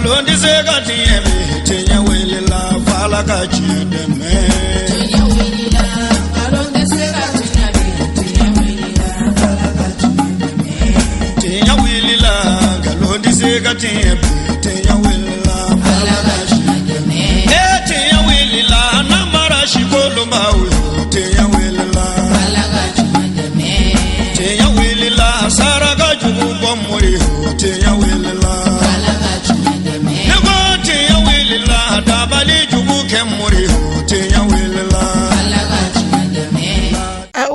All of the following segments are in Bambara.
ngalon di se ka tiye me tinya wele la fala ka chide me tinya wele la ngalon di se ka tiye me tinya wele la fala ka chide me tinya wele la ngalon di se ka tiye me tinya wele la fala ka chide me tinya wele la namara shikolo mawe tinya wele la fala ka chide me tinya wele la saraka jugu bomori tinya wele la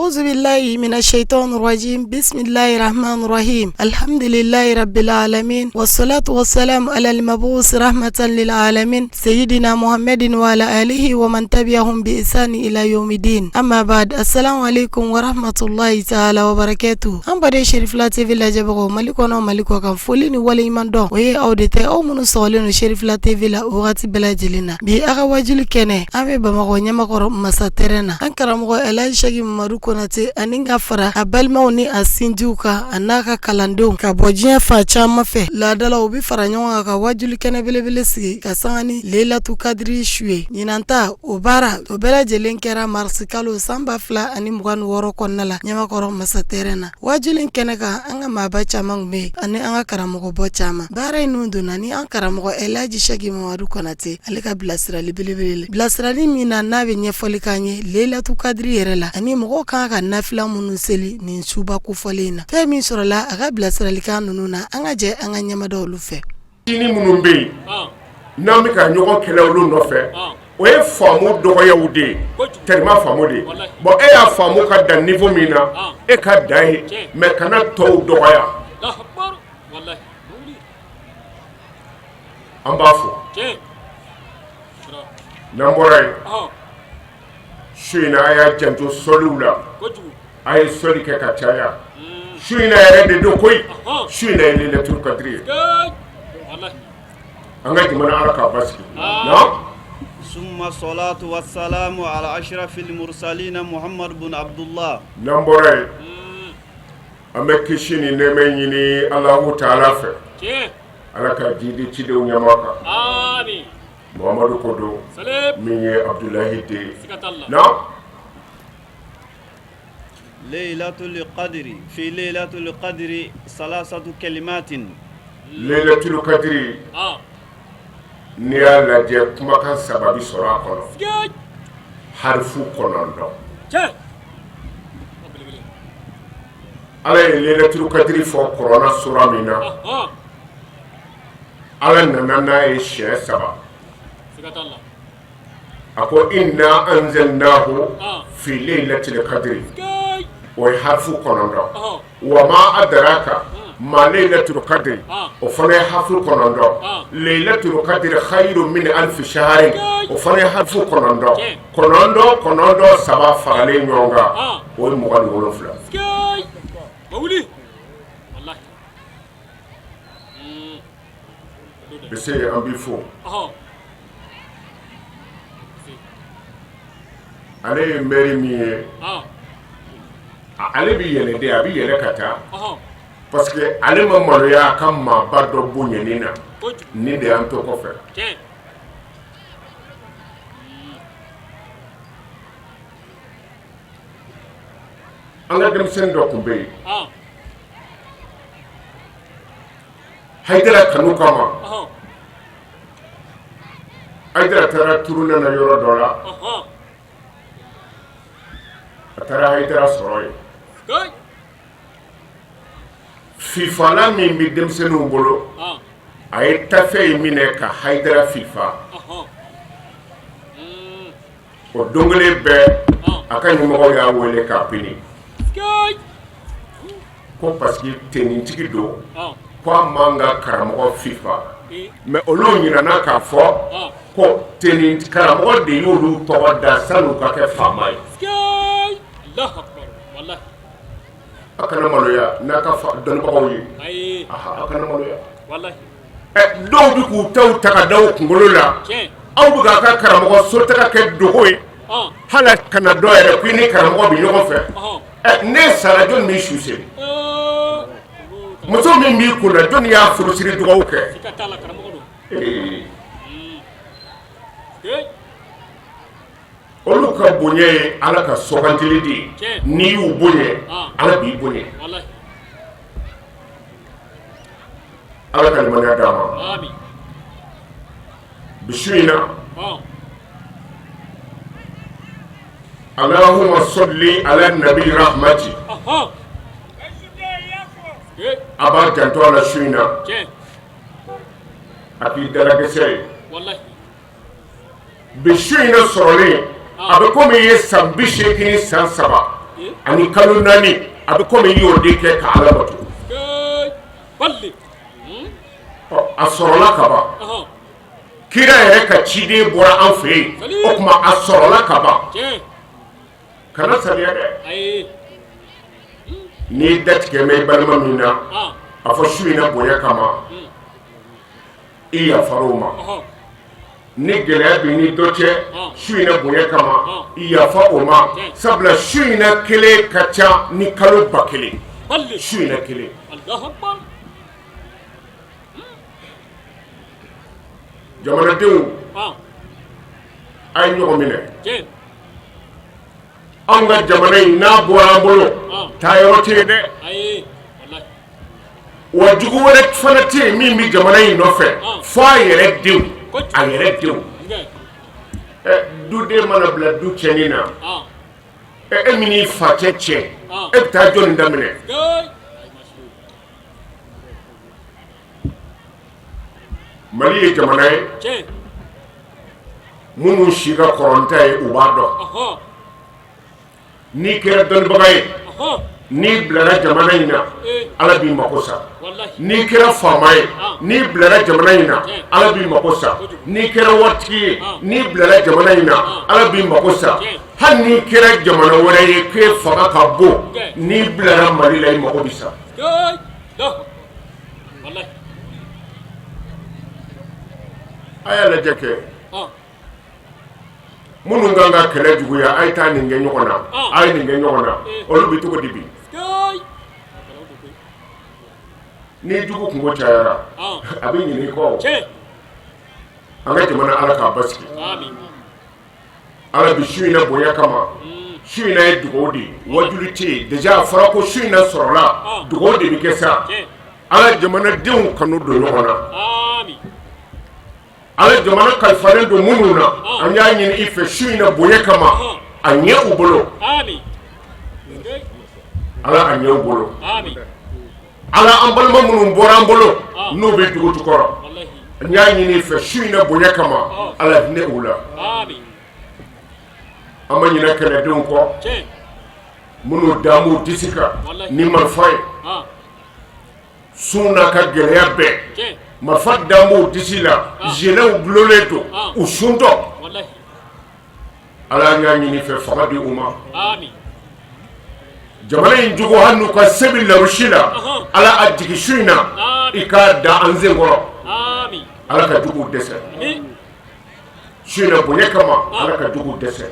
أعوذ بالله من الشيطان الرجيم بسم الله الرحمن الرحيم الحمد لله رب العالمين والصلاة والسلام على المبعوث رحمة للعالمين سيدنا محمد وعلى آله ومن تبعهم بإحسان إلى يوم الدين أما بعد السلام عليكم ورحمة الله تعالى وبركاته أم بدي شريف لا تي في لا جبغو مالكونا مالكو كان فوليني ولا إيمان دو وهي أوديتي أو من صالين شريف لا تي في لا وغاتي بلا جلنا بي أغا واجل كنه أمي بمغو نيمغو مساترنا أنكرمغو إلاج شاقي ممارو aninga fara abalma ni asinjuka anaka kalando ka bojiya fa chama fe la dala obi fara nyonga ka wajuli kene bele si ka sangani Lailatul Qadri shwe ninanta obara obela jelenkera marsikalo samba fla ani mugan woro konnala nyama koro masaterena wajuli kene ka anga maba chama ngme ani anga karamogo bo chama bara inundu nani anga karamogo elaji shagi mawadu konate alika blasra libele blasra ni mina nabe nyefoli kanye Lailatul Qadri yerela ani mugo ka nafila munun seli nin suba ku folena fe min sorola aga blasrali kan nununa anga je anga nyama do lu fe ini munun be nami ka nyogo kelawlu no fe o e famu dogo yawde terima famu de bo e ya famu ka da niveau mina e ka dai me kana to dogo ya wallahi ambafu namboray Shina ya janto solula ay soli ke kataya shina ya de do koy shina Lailatul Qadri wallahi anga di mana araka baski no summa salatu wassalamu ala ashrafil mursalin Muhammad ibn Abdullah nambore ameke shini nemenyini Allahu ta'ala fe alaka jidi ci dew nyamaka amin Muhammadu Kodo Minye Abdullahi De Non Lailatul Qadri Fi Lailatul Qadri Salasatu kalimatin Lailatul Qadri Ni ala je kumakan sababi sora kono harfu konondo Ala Lailatul Qadri fo korona sura mina Ala nanana e she saba Ako inna anzalnahu fi Lailatul Qadri wa harfu konondo wa ma adraka ma Lailatul Qadri o fana harfu konondo Lailatul Qadri khairun min alf shahr o fana harfu konondo saba farale nyonga o mugan wolofla mawli wallahi bese ambifo ale meri miye ale bi yele de abi yele kata parce que ale ma maloya kam ma bado bunyenina ni de anto ko fe anga dem sen do ko be haydara kanu kama haydara tara turuna na yoro dola atara haydara soroy fifa la min bi dem senu bolo ay tafe mine ka haydara fifa o dongole be akany mo ya wole ka pini ko parce que tenin tigi do ko manga karamo fifa mais olo nyina na ka fo ko tenin karamo de yulu to da sanu ka ke famay Allah akbar wallahi akana maloya na ka fa don ko yi aha akana maloya wallahi do bi ku taw taka daw ngolo la aw buga ka karamo so taka ke dogoy hala kana do yere ku ni karamo bi nyoko fe ne sara jon mi shuse muso min bi kuna jon ya furusiri dogo ke olu ka bonya ye ala ka sɔgantili de ye n'i y'u bonya ala b'i bonya ala ka limaniya d'a ma bisu in na Allahumma salli ala nabi rahmati a b'a janto a la su in na a k'i dalakisɛ ye bi su in na sɔrɔlen a bɛ komi i ye san 80 san 3 ani kalo 4 a bɛ komi i y'o de kɛ ka ala bato a sɔrɔla ka ban kira yɛrɛ ka ciden bɔra an fɛ yen o tuma a sɔrɔla ka ban kana saliya dɛ n'i datigɛ mɛn i balima min na a fɔ su in na bonya kama i yafar'o ma ni gɛlɛya b'i ni dɔ cɛ su in na bonya kama i yafa o ma sabula su in na kelen ka ca ni kalo 1000 su in na kelen jamanadenw a ye ɲɔgɔn minɛ anw ka jamana in n'a bɔra an bolo taayɔrɔ tɛ yen dɛ wa jugu wɛrɛ fana tɛ yen min bɛ jamana in nɔfɛ fɔ a yɛrɛ denw duden mana bila du cɛnni na e min n'i fa cɛ tiɲɛ e bɛ taa jɔnni daminɛ Mali ye jamana ye minnu si ka kɔrɔnta ye u b'a dɔn n'i kɛra dɔnnibaga ye n'i bilara jamana in na ala b'i mako sa n'i kɛra faama ye n'i bilara jamana in na ala b'i mako sa n'i kɛra waritigi ye n'i bilara jamana in na ala b'i mako sa hali n'i kɛra jamana wɛrɛ ye k'e fanga ka bon n'i bilara Mali la i mako bɛ sa a y'a lajɛ kɛ minnu kan ka kɛlɛ juguya a ye taa nin kɛ ɲɔgɔn na a ye nin kɛ ɲɔgɔn na olu bɛ cogo di bi ni jugu kungo cayara a bɛ ɲin'i kɔ an ka jamana ala k'a basigi ala bi su in na bonya kama su in na ye dugawu de ye wajuli tɛ yen déjà a fɔra ko su in na sɔrɔla dugawu de bɛ kɛ sa ala jamanadenw kanu don ɲɔgɔn na ala jamana kalifalen don minnu na an y'a ɲini i fɛ su in na bonya kama a ɲɛ u bolo ala a ɲɛ u bolo ala an balima minnu bɔra an bolo n'u bɛ dugu jukɔrɔ an y'a ɲini i fɛ su in na bonya kama ala hinɛ u la an ma ɲinɛ kɛlɛdenw kɔ minnu damu disi kan ni marifa ye sun n'a ka gɛlɛya bɛɛ marifa damu disi la zelew gulonlen don u suntɔ ala y'a ɲini fɛ fanga di u ma jamana in jogo hali n'u ka se bɛ larusi la ala a jigi su in na i k'a da an sen kɔrɔ ala ka juguw dɛsɛ su in na bonya kama ala ka juguw dɛsɛ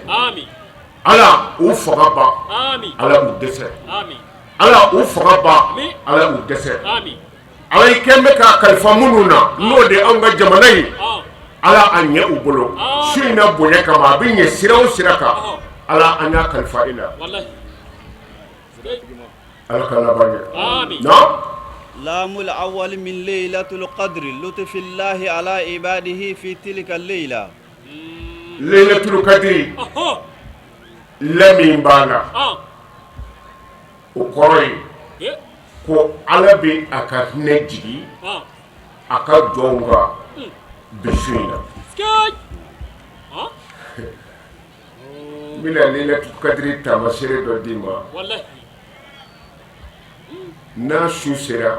ala u fanga ban ala u dɛsɛ ala u fanga ban ala u dɛsɛ ala i kɛn bɛ k'a kalifa minnu na n'o de anw ka jamana ye ala a ɲɛ u bolo su in na bonya kama a bɛ ɲɛ sira o sira kan ala an y'a kalifa i la ala ka laban ɲɛ na لام الأول من ليلة القدر لطف الله على عباده في تلك الليلة ليلة القدر لمن بانا وقرأي ko ala bɛ a ka hinɛ jigi a ka jɔnw kan bi su in na n bɛna Lailatul Qadri taamasere dɔ d'i ma n'a su sera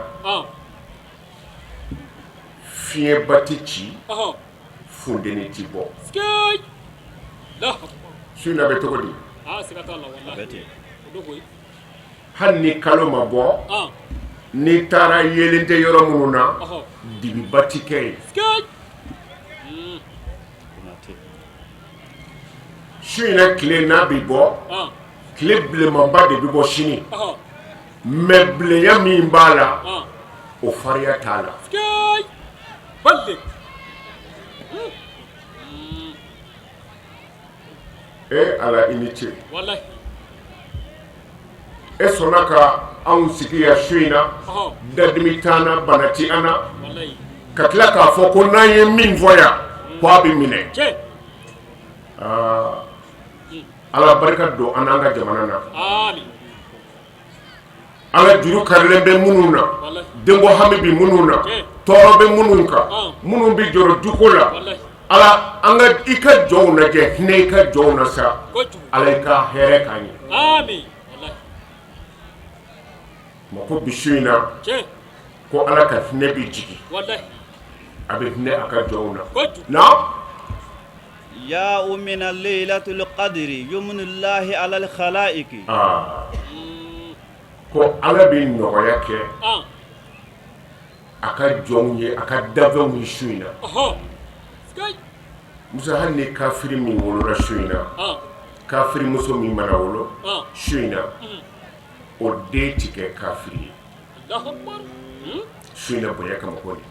fiɲɛba tɛ ci funteni tɛ bɔ su in na bɛ cogo di hali ni kalo ma bɔ n'i taara yelen tɛ yɔrɔ minnu na dibiba ti kɛ yen su in na tile n'a bɛ bɔ tile bilenmanba de bɛ bɔ sini mais bilenya min b'a la o farinya t'a la ala i ni ce wallahi e sɔnna ka anw sigi yan su in na dadimi t'an na bana ti an na wallahi ka tila k'a fɔ ko n'an ye min fɔ yan ko a bɛ minɛ cɛ ala barika don an n'an ka jamana na amin ala juru karilen bɛ minnu na wallahi denko hami bɛ minnu na tɔɔrɔ bɛ minnu kan minnu bɛ jɔrɔ duko la wallahi ala an ka i ka jɔnw lajɛ hinɛ i ka jɔnw na sa kojugu ala i ka hɛrɛ k'an ye amin wallahi ma ko bi su in na cɛ ko ala ka hinɛ bɛ jigin wallahi a bɛ hinɛ a ka jɔnw na kojugu na يا من الليلة القدر يمن الله على الخلائق ko ala bɛ nɔgɔya kɛ a ka jɔnw ye a ka dafɛnw ye su in na musa hali ni kafiri min wolola su in na kafiri muso min mana wolo su in na o den tɛ kɛ kafiri ye su in na bonya kama ko de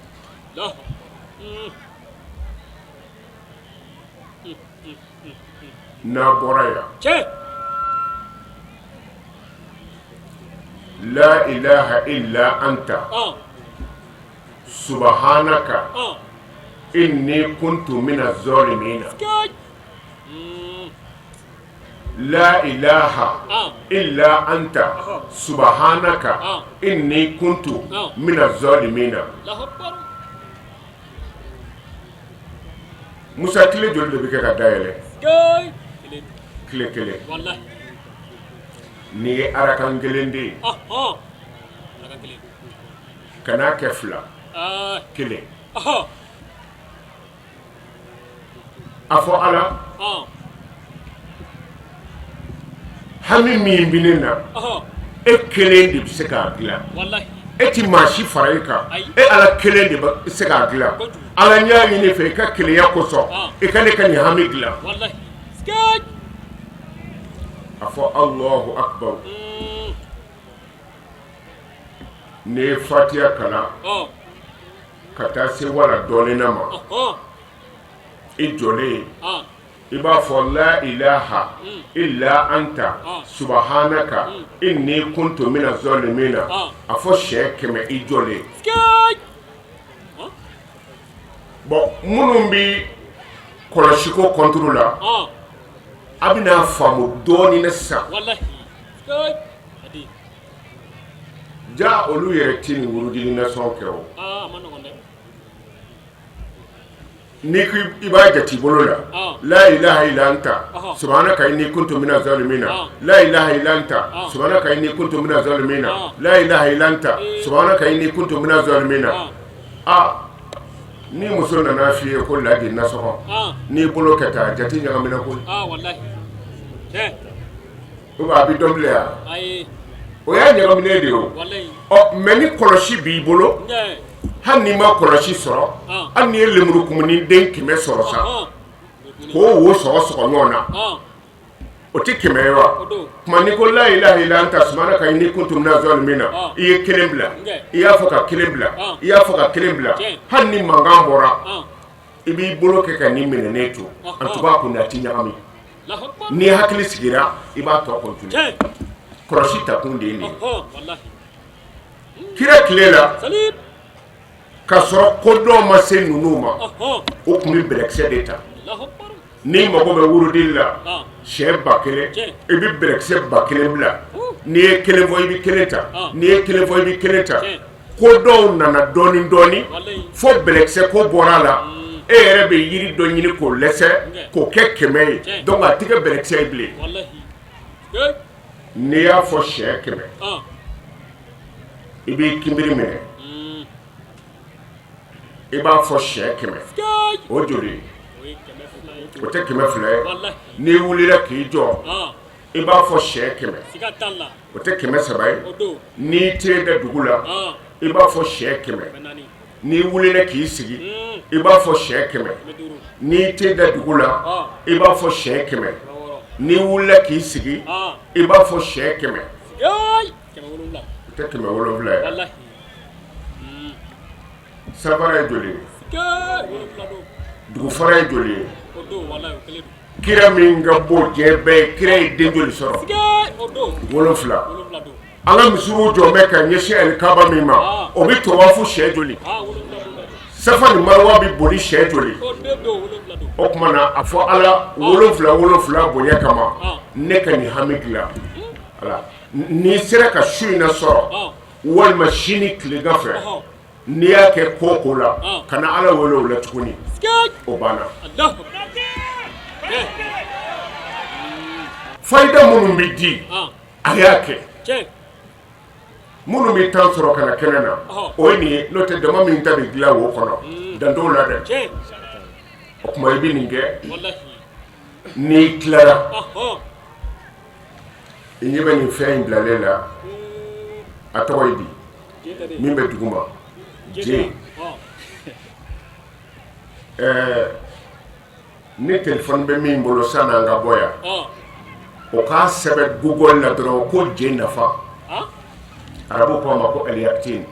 n'a bɔra yan cɛ la ilaha illa anta subhanaka inni kuntu mina zalimina la ilaha illa anta subhanaka inni kuntu mina zalimina musa tile joli de bɛ kɛ ka dayɛlɛ tile kelen wallahi ni ye arakan kelen de ye kana kɛ fila kelen a fɔ ala hami min bɛ ne na e kelen de bɛ se k'a dilan wallahi e ti maa si fara i kan e ala kelen de bɛ se k'a dilan ala n y'a ɲini fɛ i ka kelenya kosɔn i ka ne ka nin hami dilan wallahi a fɔ Allahu akbar ne ye fatiha kalan ka taa se wala dɔɔnin na ma i jɔlen i b'a fɔ la ilaha illa anta subhanaka inni kuntu mina zalimina a fɔ siɲɛ 100 i jɔlen bon minnu bi kɔlɔsiko kɔnturu la a bɛna faamu dɔɔnin na sisan ja olu yɛrɛ ti nin wurudili nasɔn kɛ o ni ko i b'a jate bolo la la ilaha illa anta subhanaka inni kuntu mina zalimina la ilaha illa anta subhanaka inni kuntu mina zalimina la ilaha illa anta subhanaka inni kuntu mina zalimina ni muso nana f'i ye ko ladi nasɔgɔ n'i bolo kɛ taa jate ɲagamina koyi ou bien a bɛ dɔn bilen yan o y'a ɲagaminen de ye o mɛ ni kɔlɔsi b'i bolo hali n'i ma kɔlɔsi sɔrɔ hali n'i ye lemurukumuni den 100 sɔrɔ sa k'o wo sɔgɔ ɲɔgɔn na o tɛ 100 ye wa tuma n'i ko la ilaha illa anta subhanaka inni kuntu mina zalimina i ye 1 bila i y'a fɔ ka 1 bila i y'a fɔ ka 1 bila hali ni mankan bɔra i b'i bolo kɛ ka nin minɛnen to en tout cas kun a ti ɲagami n'i hakili sigira i b'a tɔ continuer kɔlɔsi takun de ye nin kira tile la ka sɔrɔ kodɔn ma se ninnu ma o tun bɛ bɛlɛkisɛ de ta n'i mago bɛ wurudili la siɲɛ 1000 i bɛ bɛlɛkisɛ 1000 bila n'i ye 1 fɔ i bɛ 1 ta n'i ye 1 fɔ i bɛ 1 ta kodɔnw nana dɔɔnin dɔɔnin fo bɛlɛkisɛ ko bɔra a la e yɛrɛ bɛ yiri dɔ ɲini k'o lɛsɛ k'o kɛ 100 ye donc a tɛ kɛ bɛlɛkisɛ ye bilen n'i y'a fɔ siɲɛ 100 i b'i kinbiri minɛ i b'a fɔ siɲɛ 100 o joli o tɛ 200 ye n'i wulila k'i jɔ i b'a fɔ siɲɛ 100 o tɛ 300 ye n'i tɛ da dugu la i b'a fɔ siɲɛ 100 n'i wulila k'i sigi i b'a fɔ siɲɛ 100 n'i tɛ da dugu la i b'a fɔ siɲɛ 100 n'i wulila k'i sigi i b'a fɔ siɲɛ 100 o tɛ 700 ye sabara ye joli ye dugufara ye joli ye kira min ka bo diɲɛ bɛɛ ye kira ye den joli sɔrɔ 7 an ka misiw jɔnbɛ ka ɲɛsin alikaba min ma o bɛ tawafu siɲɛ joli safa ni marwa bɛ boli siɲɛ joli o tuma na a fɔ ala 7 bonya kama ne ka nin hami dilan ala n'i sera ka su in na sɔrɔ walima sini tilegan fɛ n'i y'a kɛ ko ko la kana ala wele o la tuguni o banna fayida minnu bɛ di a y'a kɛ minnu bɛ tan sɔrɔ ka na kɛnɛ na o ye nin ye n'o tɛ dama min ta bɛ dilan wo kɔnɔ dan t'o la dɛ o tuma i bɛ nin kɛ n'i tilara i ɲɛ bɛ nin fɛn in bilalen la a tɔgɔ ye di min bɛ duguma je ni téléphone bɛ min bolo san'an ka bɔ yan o k'a sɛbɛn Google la dɔrɔn ko je nafa arabu ko ma ko al-yaqtin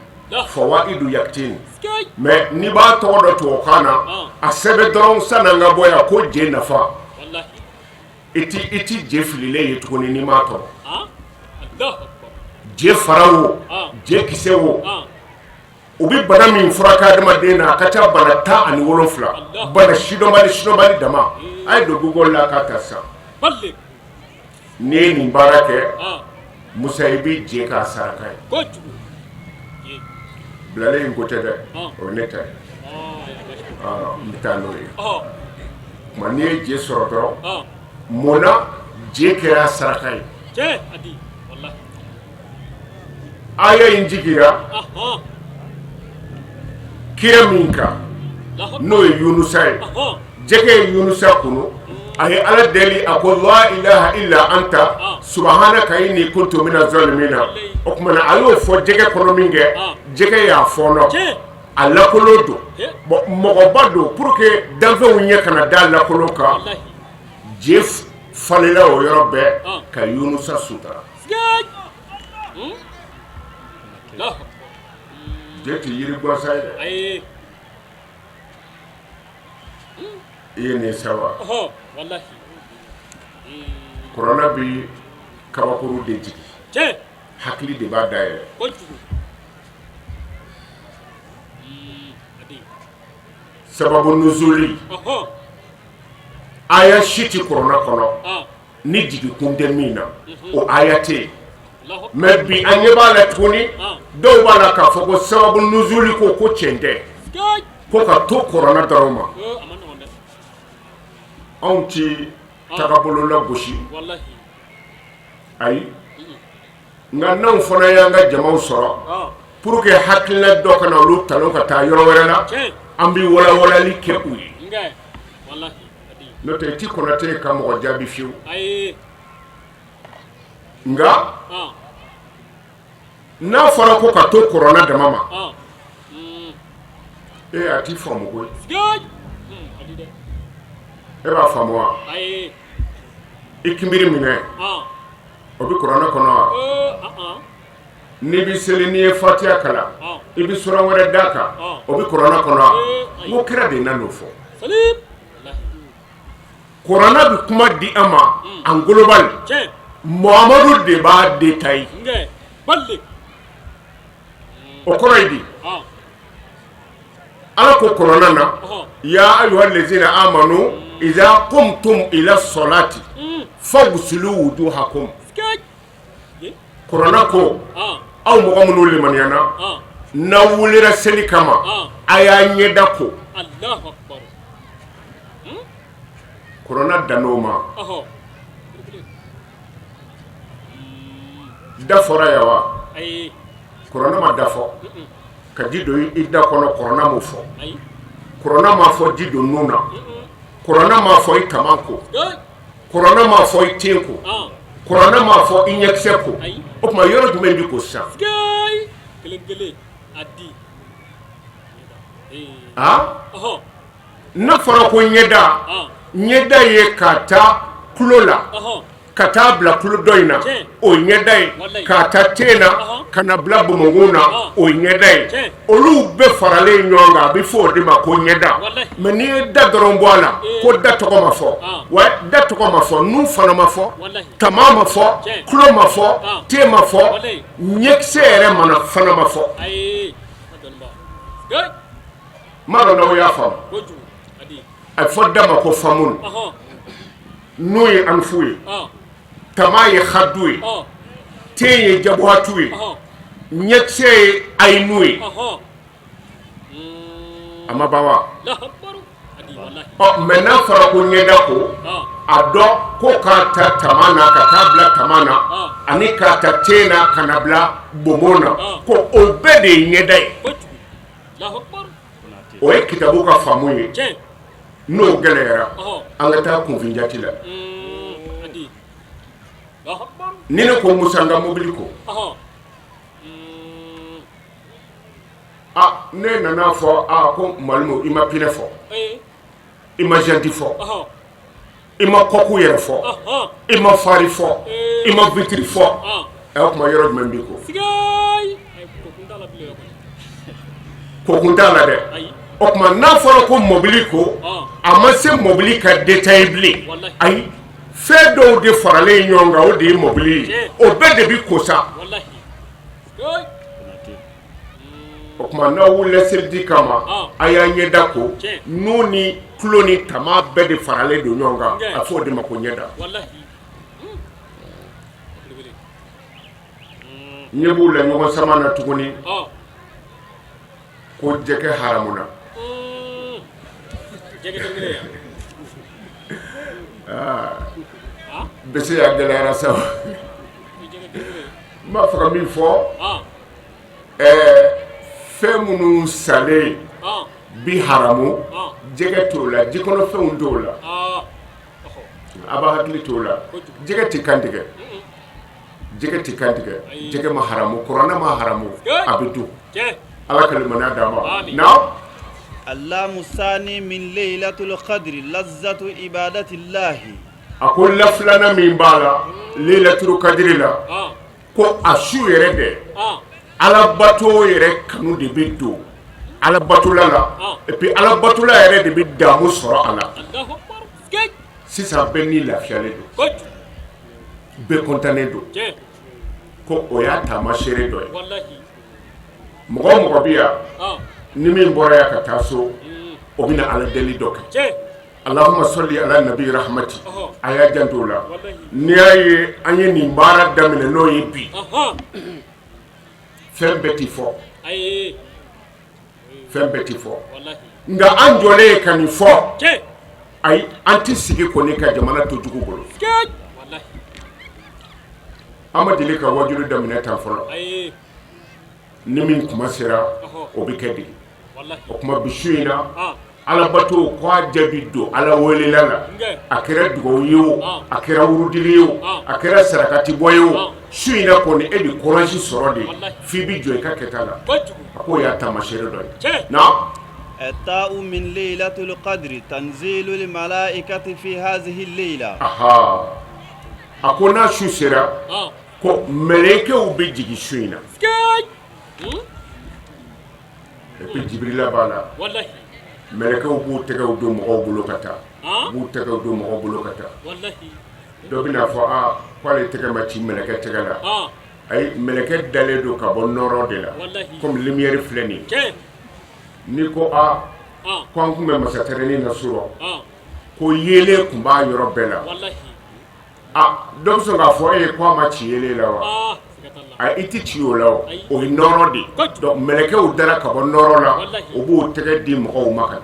fawaidu yaqtin mais n'i b'a tɔgɔ dɔn tubabukan na a sɛbɛn dɔrɔn san'an ka bɔ yan ko je nafa i ti je fililen ye tuguni n'i m'a tɔgɔ je fara wo je kisɛ wo u bɛ bana min furakɛ adamaden na a ka ca bana 17 bana sidɔnbali dama a ye don Google la k'a ta sisan n'i ye nin baara kɛ Musa i bɛ je k'a saraka ye bilalen in ko tɛ dɛ o ye ne ta ye n bɛ taa n'o ye tuma n'i ye je sɔrɔ dɔrɔn mun na je kɛra saraka ye aya in jigira kira min kan n'o ye Yunusa ye jɛgɛ ye Yunusa kunu a ye ala deli a ko la ilaha illa anta subhanaka inni kuntu minaz zalimina o tuma na a y'o fɔ jɛgɛ kɔnɔ min kɛ jɛgɛ y'a fɔɔnɔ a lakolo don bon mɔgɔba don pour que danfɛnw ɲɛ kana da lakolo kan je falela o yɔrɔ bɛɛ ka Yunusa sutura je tɛ yiri gansan ye dɛ i ye nin sawa kuranna bi kabakuru de jigi hakili de b'a dayɛlɛ sababu nuzuli aya si ti kuranna kɔnɔ ni jigikun tɛ min na o aya tɛ yen mais bi an ɲɛ b'a la tuguni dɔw b'a la k'a fɔ ko sababu nuzuli ko tiɲɛ tɛ ko ka to kuranna dɔrɔn ma anw ti tagabolo la gosi ayi nka n'anw fana y'an ka jamaw sɔrɔ pour que hakilina dɔ kana olu talon ka taa yɔrɔ wɛrɛ la an bɛ walawalali kɛ u ye n'o tɛ i ti Konate ka mɔgɔ jaabi fiyewu nka n'a fɔra ko ka to kuranna dama ma a ti faamu koyi e b'a faamu wa i kinbiri minɛ o bɛ kuranna kɔnɔ wa n'i bɛ seli n'i ye fatiha kalan i bɛ sura wɛrɛ d'a kan o bɛ kuranna kɔnɔ wa n ko kira de nana n'o fɔ kuranna bɛ kuma di an ma en global Muhamadu de b'a détaillé o kɔrɔ ye di ala ko kuranna na ya ayyuhal ladzina amanu idha qumtum ila salati faghsilu wujuhakum kuranna ko aw mɔgɔ minnu limaniyana n'aw wulira seli kama a y'a ɲɛda ko kuranna dan'o ma da fɔra yan wa kuranna ma da fɔ ka ji don i da kɔnɔ kuranna m'o fɔ kuranna m'a fɔ ji don nun na kuranna m'a fɔ i kaman ko kuranna m'a fɔ i ten ko kuranna m'a fɔ i ɲɛkisɛ ko o tuma yɔrɔ jumɛn bi ko sisan n'a fɔra ko ɲɛda ye ka taa tulo la ka taa bila tulo dɔ in na o ye ɲɛda ye k'a ta ten na ka na bila Bamakɔ na o ye ɲɛda ye olu bɛɛ faralen ɲɔgɔn kan a bɛ fɔ o de ma ko ɲɛda mais n'i ye da dɔrɔn bɔ a la ko da tɔgɔ ma fɔ wa da tɔgɔ ma fɔ nun fana ma fɔ tama ma fɔ tulo ma fɔ te ma fɔ ɲɛkisɛ yɛrɛ mana fana ma fɔ m'a dɔn n'aw y'a faamu a fɔ da ma ko famun n'o ye anfu ye tama ye khadu ye te ye jabuhatu ye ɲɛkisɛ ye ayinu ye a ma ban wa mais n'a fɔra ko ɲɛda ko a dɔn ko k'a ta tama na ka taa bila tama na ani k'a ta te na ka na bila bomo na ko o bɛɛ de ye ɲɛda ye o ye kitabu ka faamu ye n'o gɛlɛyara an ka taa kunfin jati la ni ne ko Musa n ka mobili ko ne nana fɔ ko Malimu i ma pinɛ fɔ i ma janti fɔ i ma kɔku yɛrɛ fɔ i ma fari fɔ i ma vitiri fɔ o tuma yɔrɔ jumɛn b'i ko kokun t'a la dɛ o tuma n'a fɔra ko mobili ko a ma se mobili ka détail bilen ayi fɛn dɔw de faralen ɲɔgɔn kan o de ye mobili ye o bɛɛ de bi ko sa o tuma n'aw wulila seliji kama a y'a ɲɛda ko n'u ni tulo ni tama bɛɛ de faralen don ɲɔgɔn kan a fɔ o de ma ko ɲɛda ɲɛ b'u la ɲɔgɔn sama na tuguni ko jɛgɛ haramu na bese ya gɛlɛyara sa n b'a fɛ ka min fɔ fɛn minnu salen bi haramu jɛgɛ t'o la jikɔnɔfɛnw t'o la a b'a hakili t'o la jɛgɛ tɛ kantigɛ jɛgɛ tɛ kantigɛ jɛgɛ ma haramu kuranɛ ma haramu a bɛ dun ala ka limaniya d'a ma na اللام الثاني من ليلة القدر لذة عبادة الله أقول لفلنا من بالا ليلة القدر لا كو أشو يرد على باتو يرد كانوا دي بيدو على باتو لا et على باتو لا يرد دي بيدامو سورة على سيسا بني لافيالي دو بكونتاني دو كو oya tamashere do مغو بيا ni min bɔra ya ka taa so o bɛna ala deli dɔ kɛ Allahumma salli ala nabi rahmati a y'a janto la n'i y'a ye an ye nin baara daminɛ n'o ye bi fɛn bɛɛ ti fɔ fɛn bɛɛ ti fɔ nka an jɔlen ka nin fɔ ayi an ti sigi kɔni ka jamana to jugu bolo an ma deli ka wajulu daminɛ tan fɔlɔ ni min kuma sera o bɛ kɛ de o kuma bi su in na ala bato ko a jaabi don ala welela la a kɛra dugawu ye o a kɛra wurudili ye o a kɛra sarakati bɔ ye o su in na kɔni e de kɔrɔsi sɔrɔ de f'i bi jɔ i ka kɛta la a ko y'a taamasiyɛn dɔ ye na التاء من ليلة القدر تنزيل الملائكة في هذه الليلة a ko n'a su sera ko mɛlɛkɛw bɛ jigin su in na et puis Jibrila b'a la mɛlɛkɛw b'u tɛgɛw don mɔgɔw bolo ka taa b'u tɛgɛw don mɔgɔw bolo ka taa dɔ bɛna fɔ k'ale tɛgɛ ma ci mɛlɛkɛ tɛgɛ la ayi mɛlɛkɛ dalen don ka bɔ nɔrɔ de la comme lumière filɛ nin ni ko ko an tun bɛ masatɛrɛnin na so ko yeelen tun b'a yɔrɔ bɛɛ la dɔ bɛ sɔn k'a fɔ e ye ko a ma ci yeelen la wa i tɛ ci o la o ye nɔrɔ de donc mɛlɛkɛw dara ka bɔ nɔrɔ la o b'o tɛgɛ di mɔgɔw ma ka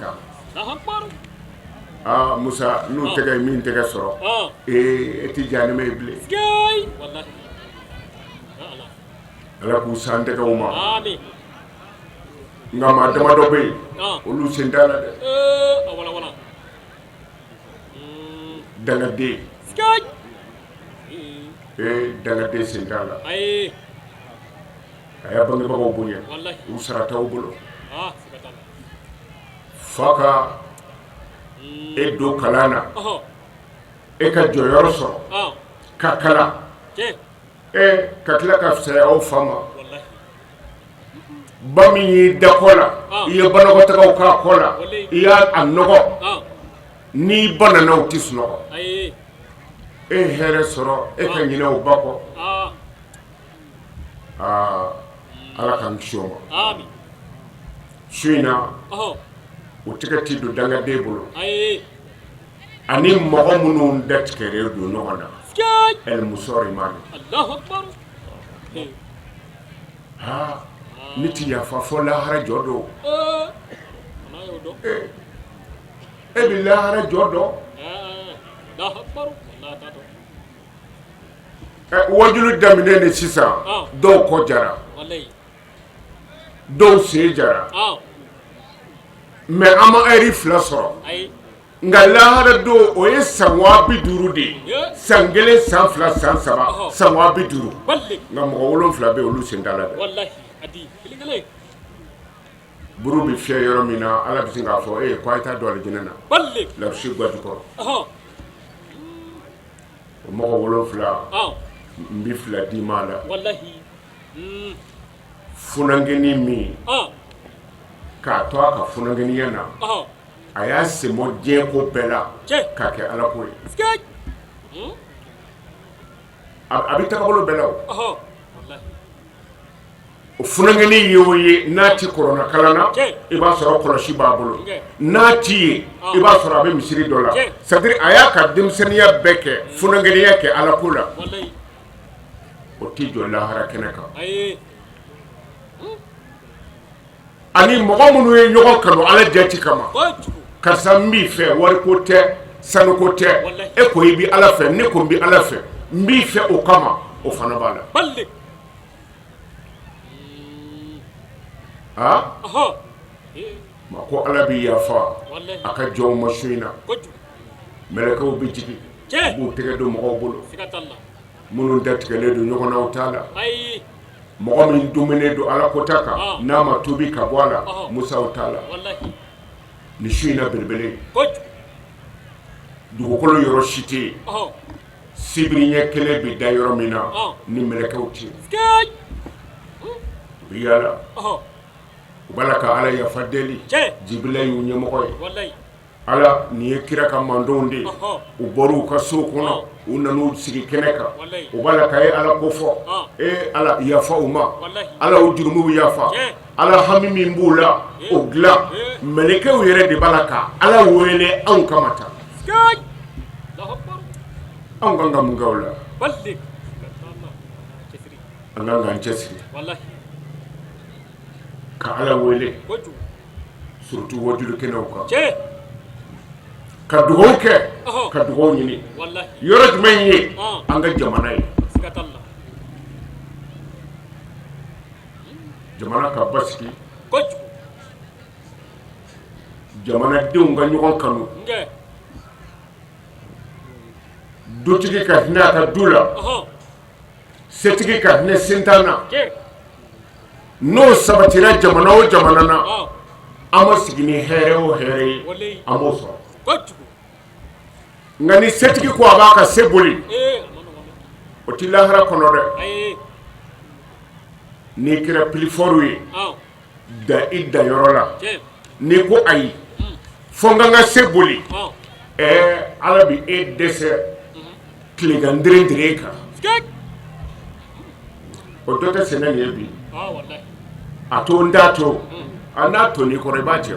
taa Musa n'u tɛgɛ ye min tɛgɛ sɔrɔ e tɛ diya ne ma ye bilen ala k'u san tɛgɛw ma nka maa damadɔ bɛ yen olu sen t'a la dɛ dangaden dangaden sen t'a la a y'a bangebagaw bonya u sarataw bolo fa ka e don kalan na e ka jɔyɔrɔ sɔrɔ ka kala ka tila ka fisaya aw fa ma ba min y'i da kɔ la i ye banakɔtagaw k'a kɔ la i y'a nɔgɔ n'i banana o tɛ sunɔgɔ e hɛrɛ sɔrɔ e ka ɲinɛ o ba kɔ ala k'an kisi o ma su in na o tɛgɛ tɛ don dangaden bolo ani mɔgɔ minnu datigɛlen don ɲɔgɔn na ɛlmusɔri mani ne ti yafa fɔ lahara jɔ don e bɛ lahara jɔ dɔn wajulu daminɛ ni sisan dɔw kɔ jara dɔw sen jara mais an ma ɛri fila sɔrɔ nka lahara don o ye san 50 de ye san 1 san 2 san 3 san 50 nka mɔgɔ 7 bɛ olu sen t'a la dɛ buru bɛ fiyɛ yɔrɔ min na ala bɛ sin k'a fɔ ko a ye taa don alijinɛ na larusi gwaji kɔrɔ o mɔgɔ 7 n bɛ fila d'i ma la funangeni min k'a to a ka funangeniya na a y'a sɛmɔ diɲɛ ko bɛɛ la k'a kɛ ala ko ye a bɛ tagabolo bɛɛ la o o funangeni ye o ye n'a ti kɔrɔna kalan na i b'a sɔrɔ kɔlɔsi b'a bolo n'a ti ye i b'a sɔrɔ a bɛ misiri dɔ la c'est à dire a y'a ka denmisɛnniya bɛɛ kɛ funangeniya kɛ ala ko la o t'i jɔ lahara kɛnɛ kan ani mɔgɔ minnu ye ɲɔgɔn kanu ala jati kama karisa n b'i fɛ wariko tɛ sanuko tɛ e ko i bɛ ala fɛ ne ko n bɛ ala fɛ n b'i fɛ o kama o fana b'a la ma ko ala b'i yafa a ka jɔnw ma su in na mɛlɛkɛw bɛ jigin u b'u tɛgɛ don mɔgɔw bolo minnu datigɛlen don ɲɔgɔn na o t'a la mɔgɔ min duminen don ala kota kan n'a ma tubi ka bɔ a la musa o t'a la ni su in na belebele dugukolo yɔrɔ si tɛ yen sibiri ɲɛ kelen bɛ da yɔrɔ min na ni mɛlɛkɛw tɛ yen u bɛ yaala u b'a la ka ala yafa deli jibila y'u ɲɛmɔgɔ ye ala nin ye kira ka mandenw de u bɔr'u ka so kɔnɔ u nan'u sigi kɛnɛ kan u b'a la k'a ye ala ko fɔ ala yafa u ma ala u jurumiw yafa ala hami min b'u la o dilan mɛlɛkɛw yɛrɛ de b'a la ka ala wele anw kama tan anw kan ka mun kɛ o la an kan k'an cɛsiri ka ala wele surtout wajulu kɛnɛw kan ka dugawu kɛ ka dugawu ɲini yɔrɔ jumɛn ye an ka jamana ye jamana ka basigi jamanadenw ka ɲɔgɔn kanu dutigi ka hinɛ a ka du la setigi ka hinɛ sentan na n'o sabatira jamana o jamana na an ma sigi ni hɛrɛ o hɛrɛ ye an b'o sɔrɔ nka ni setigi ko a b'a ka se boli o tɛ lahara kɔnɔ dɛ n'i kɛra pilifɔriw ye da i danyɔrɔ la n'i ko ayi fo n ka n ka se boli ala bɛ e dɛsɛ tilegan dere kan o dɔ tɛ sɛnɛ nin ye bi a to n t'a to a n'a to n'i kɔrɔ i b'a cɛ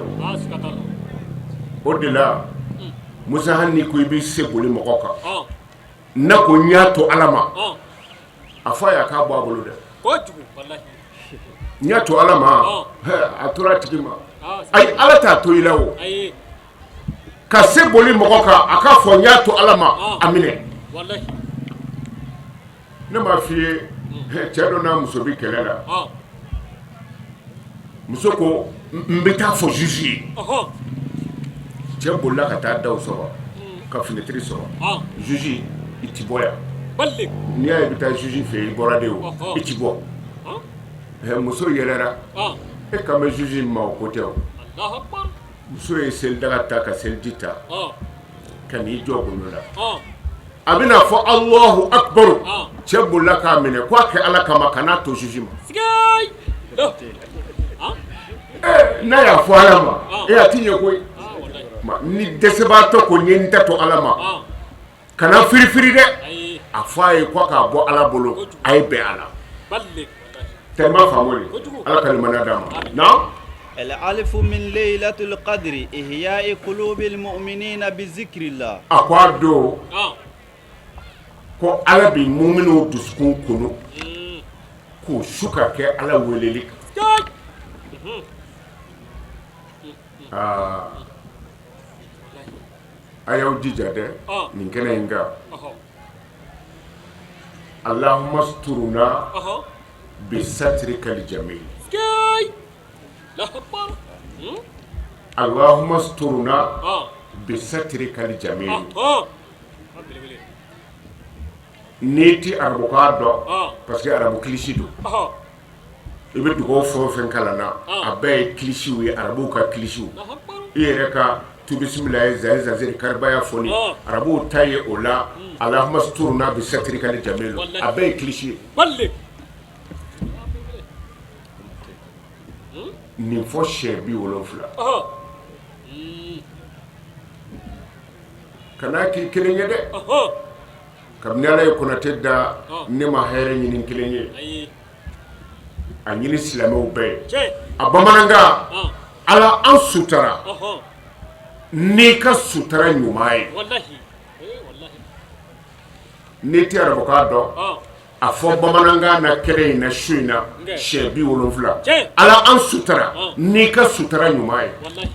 o de la musa hali n'i ko i b'i se boli mɔgɔ kan n'a ko n y'a to ala ma a fɔ a ye a k'a bɔ a bolo dɛ n y'a to ala ma a tora a tigi ma ayi ala t'a to i la o ka se boli mɔgɔ kan a k'a fɔ n y'a to ala ma a minɛ ne m'a f'i ye cɛ dɔ n'a muso bɛ kɛlɛ la muso ko n bɛ taa fɔ juge ye cɛ bolila ka taa daw sɔrɔ ka finitiri sɔrɔ juge i ti bɔ yan n'i y'a ye i bɛ taa juge fɛ yen i bɔra de o i ti bɔ muso yɛlɛra e kan bɛ juge ma o ko tɛ o muso ye selidaga ta ka seliji ta ka n'i jɔ golo la a bɛna fɔ Allahu akbar cɛ bolila k'a minɛ k'a kɛ Ala kama kana to juge ma n'a y'a fɔ Ala ma a ti ɲɛ koyi ni dɛsɛbaatɔ ko ɲɛ n tɛ to Ala ma kana firifiri dɛ a fɔ a ye k'a k'a bɔ Ala bolo a ye bɛn Ala tellement famoli Ala ka limaniya d'a ma non الألف من ليلة القدر إحياء قلوب المؤمنين بذكر الله أقعدوا ko Ala bi mu'minu dusukun kunu ko suka kɛ Ala weleli a y'aw jija dɛ nin kɛnɛ in kan Allahumma asturna bi satrika al-jamil Allahumma asturna bi satrika al-jamil niti arabuka dɔ parce que arabu kilisi do I bɛ dugawu fɛn o fɛn kalan na a bɛɛ ye kilisiw ye arabuw ka kilisiw I yɛrɛ ka tu bisimilahi zaziri karibaya fɔli arabuw ta ye o la Allahumma asturna bi satrika al-jamil a bɛɛ ye kilisi ye nin fɔ siyɛn 70 kana k'i kelen ye dɛ kabini Ala ye Konate da ne ma hɛrɛ ɲini kelen ye a ɲini silamɛw bɛɛ a bamanankan Ala an sutara n'i ka sutara ɲuman ye n'i tɛ arabukan dɔn a fɔ bamanankan na kɛnɛ in na su in na siyɛn 70 Ala an sutara n'i ka sutara ɲuman ye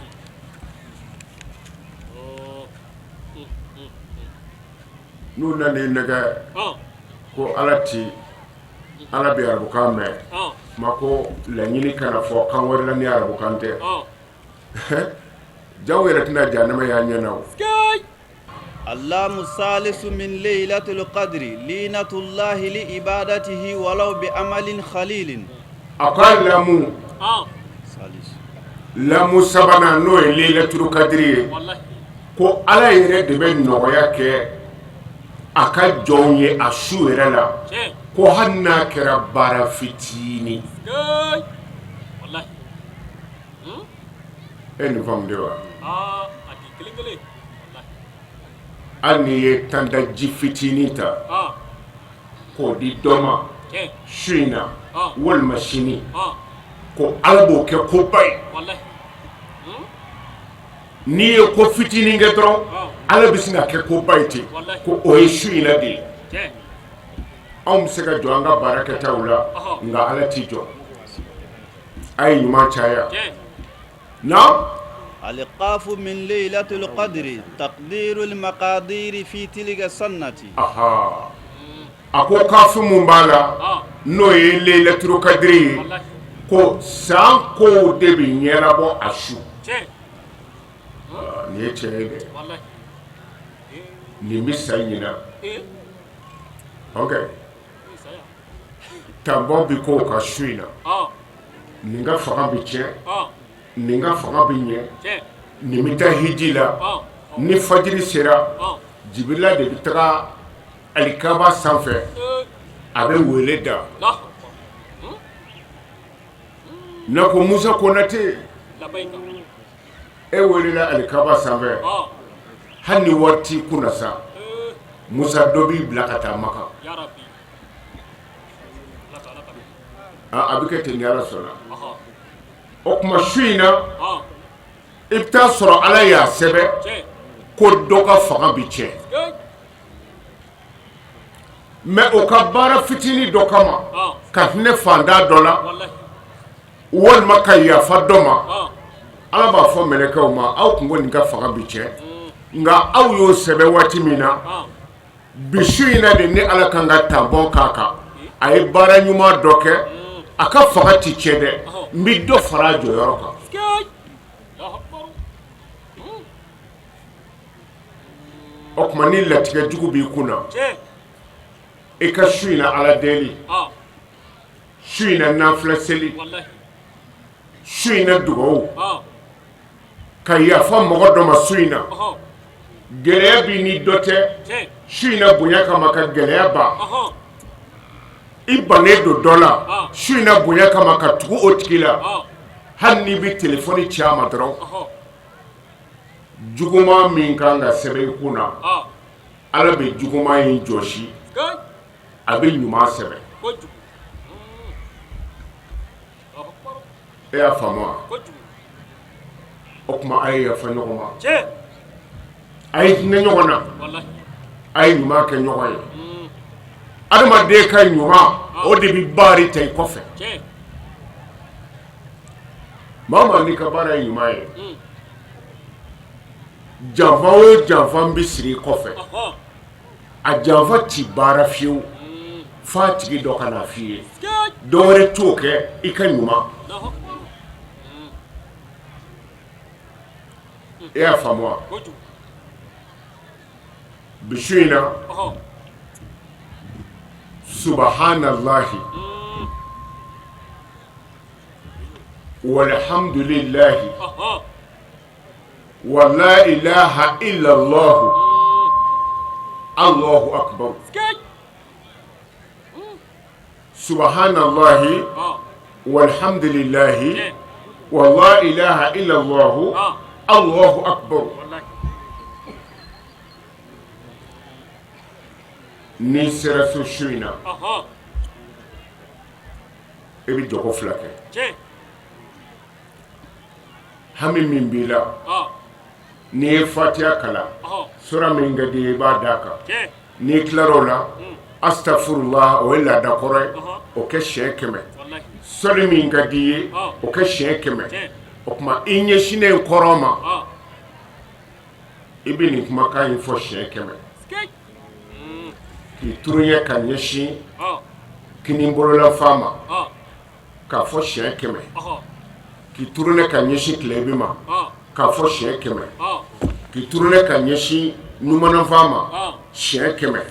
n'u nana nɛgɛ ko Ala ti Ala bɛ arabukan mɛn ma ko laɲini kana fɔ kan wɛrɛ la ni arabukan tɛ jaw yɛrɛ tɛna jahanama y'a ɲɛna o اللام الثالث من ليلة القدر لينة الله لعبادته ولو بعمل خليل أقال لامو lamu sabanan n'o ye Lailatul Qadri ko Ala yɛrɛ de bɛ nɔgɔya kɛ a ka jɔnw ye a su yɛrɛ la ko hali n'a kɛra baara fitinin e ni faamu de wa hali n'i ye tandaji fitinin ta k'o di dɔ ma su in na walima sini ko Ala b'o kɛ koba ye n'i ye ko fitinin kɛ dɔrɔn Ala bɛ sin ka kɛ koba ye ten ko o ye su in na de ye anw bɛ se ka jɔ an ka baara kɛtaw la nka Ala t'i jɔ a ye ɲuman caya na القاف من ليلة القدر تقدير المقادير في تلك السنة aha a ko kaafu mun b'a la n'o ye Lailatul Qadri ko san kow de bɛ ɲɛnabɔ a su nin ye tiɲɛ ye dɛ nin bɛ sa ɲina ok tanbɔ bɛ k'o ka su in na nin ka fanga bɛ tiɲɛ nin ka fanga bɛ ɲɛ nin bɛ taa hiji la ni fajiri sera Jibirila de bɛ taga alikaba sanfɛ a bɛ wele da na ko Musa Konate e welela alikaba sanfɛ hali ni wari t'i kunna sa Musa dɔ b'i bila ka taa Maka a bɛ kɛ ten ni Ala sɔnna o kuma su in na i bɛ taa sɔrɔ Ala y'a sɛbɛn ko dɔ ka fanga bɛ tiɲɛ mais o ka baara fitinin dɔ kama ka hinɛ fantan dɔ la walima ka yafa dɔ ma Ala b'a fɔ mɛlɛkɛw ma aw kun ko nin ka fanga bɛ tiɲɛ nka aw y'o sɛbɛn waati min na bi su in na de ni Ala kan ka tanbɔn k'a kan a ye baara ɲuman dɔ kɛ a ka fanga ti tiɲɛ dɛ n bɛ dɔ fara a jɔyɔrɔ kan o tuma ni latigɛ jugu b'i kun na i ka su in na Ala deli su in na nafila seli su in na dugawu ka yafa mɔgɔ dɔ ma su in na gɛlɛya b'i ni dɔ tɛ su in na bonya kama ka gɛlɛya ban i bannen don dɔ la su in na bonya kama ka tugu o tigi la hali n'i bɛ telefɔni ci a ma dɔrɔn juguman min kan ka sɛbɛn i kun na ala bɛ juguman in jɔsi a bɛ ɲuman sɛbɛn e y'a faamu wa o tuma a ye yafa ɲɔgɔn ma a ye hinɛ ɲɔgɔn na a ye ɲuman kɛ ɲɔgɔn ye adamaden ka ɲuman o de bɛ baari ta i kɔfɛ maa maa n'i ka baara ye ɲuman ye janfa o janfa bɛ siri i kɔfɛ a janfa ti baara fiyewu f'a tigi dɔ ka na f'i ye dɔ wɛrɛ t'o kɛ i ka ɲuman e y'a faamu wa bi su in na subahanallahi walhamdulillahi wa la ilaha illallah allahu akbar subhanallahi walhamdulillahi wa la ilaha illallah allahu akbar ni sera so su in na i bɛ jogo fila kɛ hami min b'i la n'i ye fatiha kalan sura min ka di i b'a d'a kan n'i tilar'o la astafurullah o ye laada kɔrɔ ye o kɛ siɲɛ 100 sɔli min ka di i ye o kɛ siɲɛ 100 o tuma i ɲɛsinnen kɔrɔ ma i bɛ nin kumakan in fɔ siɲɛ 100 k'i turuɲɛ ka ɲɛsin kinibololanfan ma k'a fɔ siɲɛ 100 k'i turuɲɛ ka ɲɛsin tilebin ma k'a fɔ siɲɛ 100 k'i turuɲɛ ka ɲɛsin numanafan ma siɲɛ 100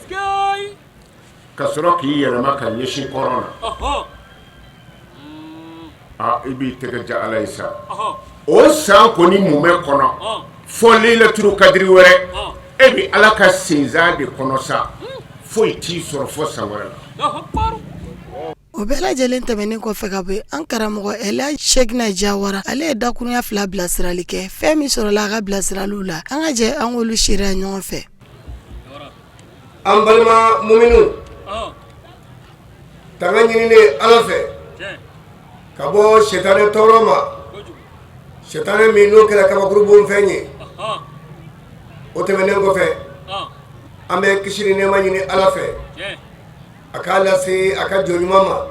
ka sɔrɔ k'i yɛlɛma ka ɲɛsin kɔrɔn na i b'i tɛgɛ ja ala ye sa o san kɔni mumɛ kɔnɔ fɔ Laylatul Qadri wɛrɛ e bɛ ala ka sinzan de kɔnɔ sa foyi t'i sɔrɔ fɔ san wɛrɛ la o bɛɛ lajɛlen tɛmɛnen kɔfɛ ka bɔ an karamɔgɔ Elhaji Sekina Jawara ale ye dakurunya 2 bilasirali kɛ fɛn min sɔrɔla a ka bilasiraliw la an ka jɛ an k'olu seereya ɲɔgɔn fɛ an balima muminu tanga ɲininen ala fɛ ka bɔ sitani tɔɔrɔ ma sitani min n'o kɛra kabakuru bonfɛn ye o tɛmɛnen kɔfɛ an bɛ kisi ni nɛɛma ɲini ala fɛ a k'a lase a ka jɔnɲuman ma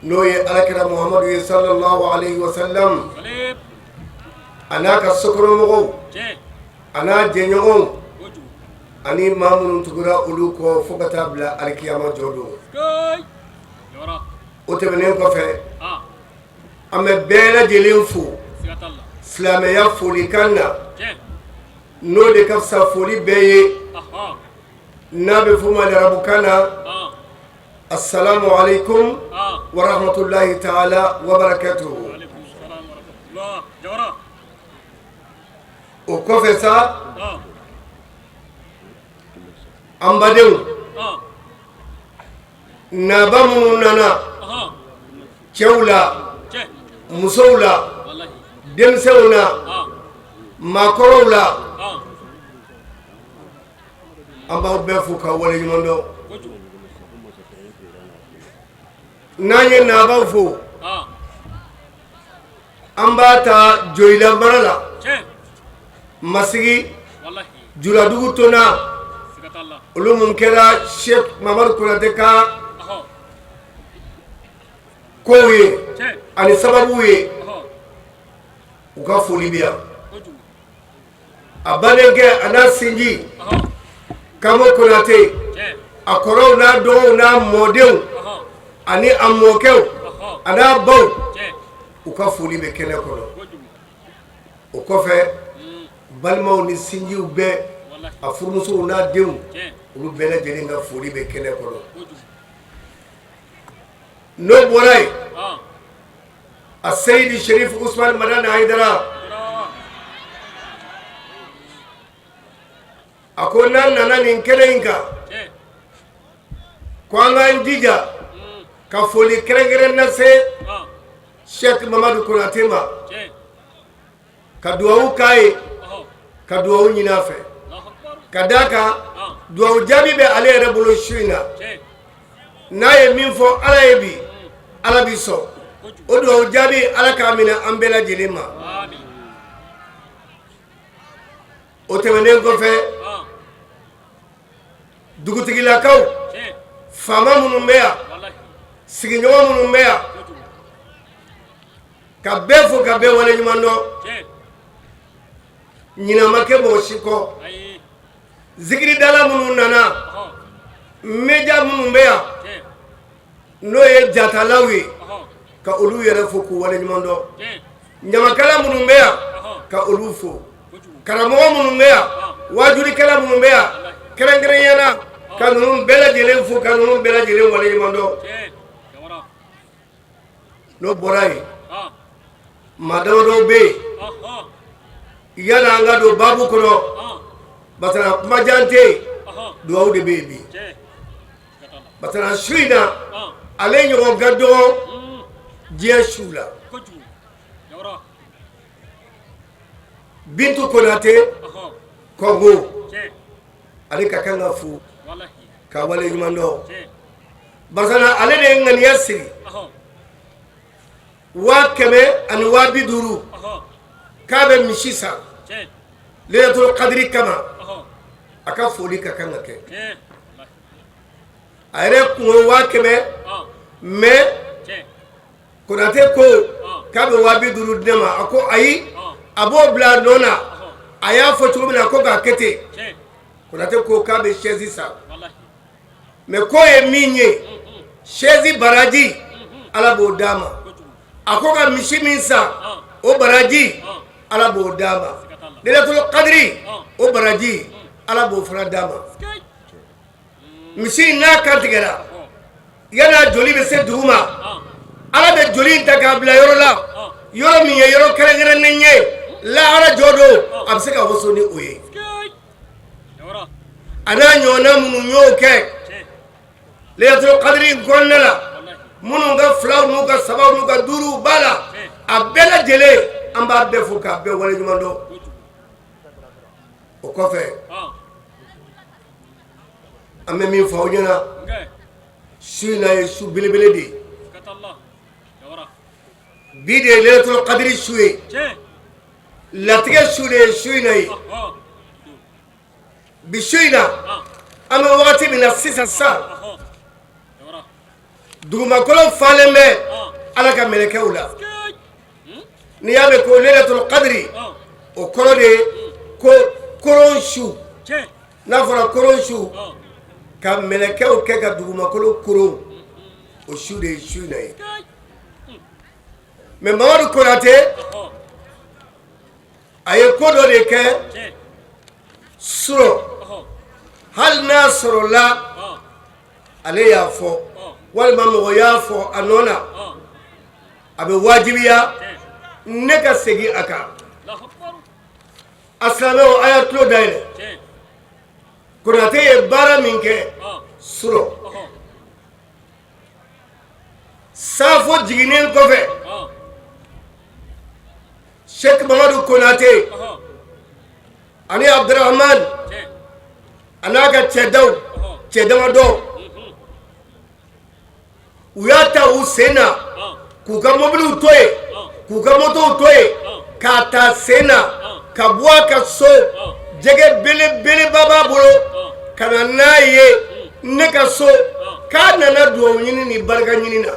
n'o ye alakira Muhamadu ye sallallahu alaihi wa sallam a n'a ka sokɔnɔmɔgɔw a n'a jɛɲɔgɔnw ani maa minnu tugura olu kɔ fo ka taa bila alikiyama jɔ don o tɛmɛnen kɔfɛ an bɛ bɛɛ lajɛlen fo silamɛya folikan na n'o de ka fisa foli bɛɛ ye n'a bɛ f'o ma arabukan na assalamu alaikum wa rahmatullahi ta'ala wa barakatuhu o kɔfɛ sa an badenw naba minnu nana cɛw la musow la denmisɛnw na maakɔrɔw la an b'aw bɛɛ fo k'aw waleɲuman dɔn n'an ye naabaw fo an b'a ta Joyila mara la masigi Juladugu tona olu mun kɛra Sheikh Mamadu Konate ka kow ye ani sababu ye u ka foli bɛ yan a badenkɛ a n'a sinji Kamo Konate a kɔrɔw n'a dɔgɔw n'a mɔdenw ani a mɔkɛw a n'a baw u ka foli bɛ kɛnɛ kɔnɔ o kɔfɛ balimaw ni sinjiw bɛɛ a furumusow n'a denw olu bɛɛ lajɛlen ka foli bɛ kɛnɛ kɔnɔ n'o bɔra yen a Seyidi Sherif Usman Madani Haidara a ko ko n'an nana nin kɛnɛ in kan ko an k'an jija ka foli kɛrɛnkɛrɛn lase Sheikh Mamadu Konate ma ka duwawu k'a ye ka duwawu ɲini a fɛ ka d'a kan duwawu jaabi bɛ ale yɛrɛ bolo su in na n'a ye min fɔ Ala ye bi Ala bi sɔn o duwawu jaabi Ala k'a minɛ an bɛɛ lajɛlen ma o tɛmɛnen kɔfɛ dugutigilakaw faama minnu bɛ yan sigiɲɔgɔn minnu bɛ yan ka bɛɛ fo ka bɛɛ waleɲuman dɔn ɲinɛ ma kɛ mɔgɔ si kɔ zikiridala minnu nana meja minnu bɛ yan n'o ye jatalaw ye ka olu yɛrɛ fo k'u waleɲuman dɔn ɲamakala minnu bɛ yan ka olu fo karamɔgɔ minnu bɛ yan wajurikɛla minnu bɛ yan kɛrɛnkɛrɛnyana ka ninnu bɛɛ lajɛlen fo ka ninnu bɛɛ lajɛlen waleɲuman dɔn n'o bɔra yen maa damadɔw bɛ yen yanni an ka don baabu kɔnɔ basana kumajan tɛ yen duwawu de bɛ yen bi basana su in na ale ɲɔgɔn ka dɔgɔ diɲɛ su la Bintu Konate Kongo ale ka kan ka fo ka waleɲuman dɔn basana ale de ye ŋaniya sigi 150,000 k'a bɛ misi san Laylatul Qadri kama a ka foli ka kan ka kɛ a yɛrɛ kungo 100,000 mais Konate ko k'a bɛ 50,000 di ne ma a ko ayi a b'o bila a nɔ na a y'a fɔ cogo min na ko k'a kɛ ten Konate ko k'a bɛ chaise san mais ko ye min ye chaise baraji Ala b'o d'a ma a ko ka misi min san o baraji Ala b'o d'a ma Laylatul Qadri o baraji Ala b'o fana d'a ma misi n'a kantigɛra yan'a joli bɛ se dugu ma Ala bɛ joli in ta k'a bila yɔrɔ la yɔrɔ min ye yɔrɔ kɛrɛnkɛrɛnnen ye lahara jɔ don a bɛ se ka waso ni o ye a n'a ɲɔgɔnna minnu y'o kɛ Laylatul Qadri in kɔnɔna la minnu ka filaw n'u ka sabaw n'u ka duuruw b'a la a bɛɛ lajɛlen an b'a bɛɛ fo k'a bɛɛ waleɲuman dɔn o kɔfɛ an bɛ min fɔ aw ɲɛna su in na ye su belebele de ye bi de ye Laylatul Qadri su ye latigɛ su de ye su in na ye bi su in na an bɛ wagati min na sisan dugumakolo falen bɛ Ala ka mɛlɛkɛw la n'i y'a mɛn ko Laylatul Qadri o kɔrɔ de ye ko koron su n'a fɔra koron su ka mɛlɛkɛw kɛ ka dugumakolo koron o su de ye su in na ye mais Mamadu Konate a ye ko dɔ de kɛ surɔ hali n'a sɔrɔla ale y'a fɔ walima mɔgɔ y'a fɔ a nɔ na a bɛ wajibiya ne ka segin a kan a silamɛw a y'a tulo dayɛlɛ Konate ye baara min kɛ surɔ Safo jiginnen kɔfɛ Sheikh Mamadu Konate ani Abdurrahman a n'a ka cɛ damadɔ u y'a ta u sen na k'u ka mobiliw to yen k'u ka motow to yen k'a ta sen na ka bɔ a ka so jɛgɛ belebeleba b'a bolo ka na n'a ye ne ka so k'a nana duwawu ɲini ni barika ɲini na